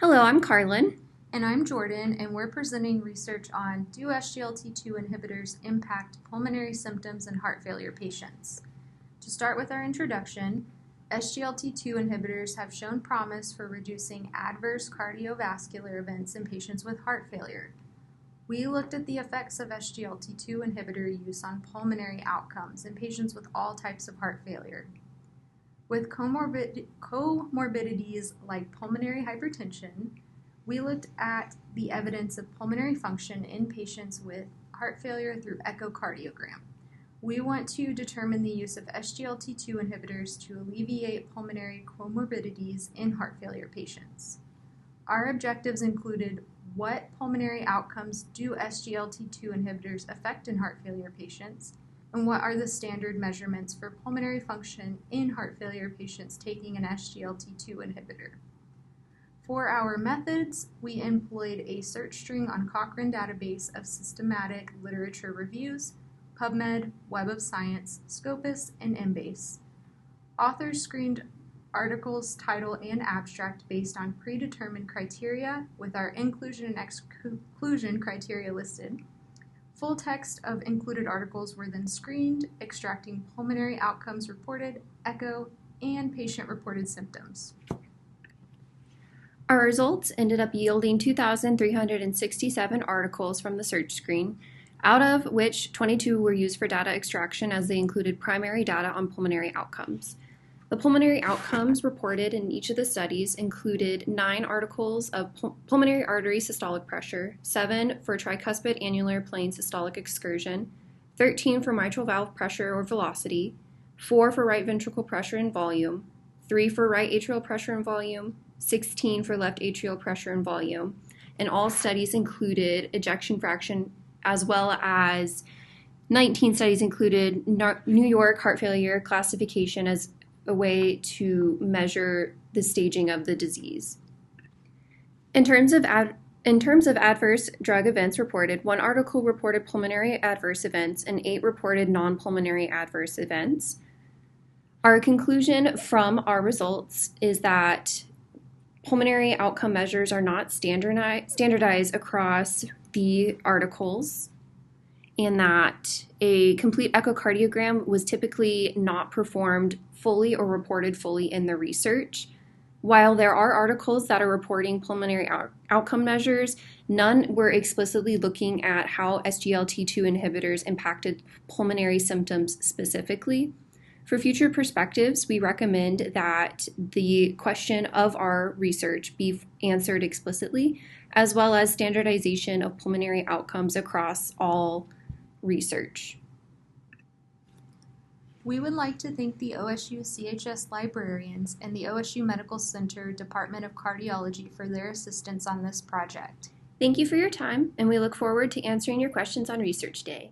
Hello, I'm Karlyn. And I'm Jordan, and we're presenting research on do SGLT2 inhibitors impact pulmonary symptoms in heart failure patients? To start with our introduction, SGLT2 inhibitors have shown promise for reducing adverse cardiovascular events in patients with heart failure. We looked at the effects of SGLT2 inhibitor use on pulmonary outcomes in patients with all types of heart failure. With comorbidities like pulmonary hypertension, we looked at the evidence of pulmonary function in patients with heart failure through echocardiogram. We want to determine the use of SGLT2 inhibitors to alleviate pulmonary comorbidities in heart failure patients. Our objectives included what pulmonary outcomes do SGLT2 inhibitors affect in heart failure patients, and what are the standard measurements for pulmonary function in heart failure patients taking an SGLT2 inhibitor. For our methods, we employed a search string on Cochrane database of systematic literature reviews, PubMed, Web of Science, Scopus, and Embase. Authors screened articles, title, and abstract based on predetermined criteria with our inclusion and exclusion criteria listed. Full text of included articles were then screened, extracting pulmonary outcomes reported, echo, and patient-reported symptoms. Our results ended up yielding 2,367 articles from the search screen, out of which 22 were used for data extraction as they included primary data on pulmonary outcomes. The pulmonary outcomes reported in each of the studies included 9 articles of pulmonary artery systolic pressure, 7 for tricuspid annular plane systolic excursion, 13 for mitral valve pressure or velocity, 4 for right ventricle pressure and volume, 3 for right atrial pressure and volume, 16 for left atrial pressure and volume, and all studies included ejection fraction, as well as 19 studies included New York heart failure classification as a way to measure the staging of the disease. In terms of adverse drug events reported, 1 article reported pulmonary adverse events and 8 reported non-pulmonary adverse events. Our conclusion from our results is that pulmonary outcome measures are not standardized across the articles, and that a complete echocardiogram was typically not performed fully or reported fully in the research. While there are articles that are reporting pulmonary outcome measures, none were explicitly looking at how SGLT2 inhibitors impacted pulmonary symptoms specifically. For future perspectives, we recommend that the question of our research be answered explicitly, as well as standardization of pulmonary outcomes across all research. We would like to thank the OSU CHS librarians and the OSU Medical Center Department of Cardiology for their assistance on this project. Thank you for your time, and we look forward to answering your questions on Research Day.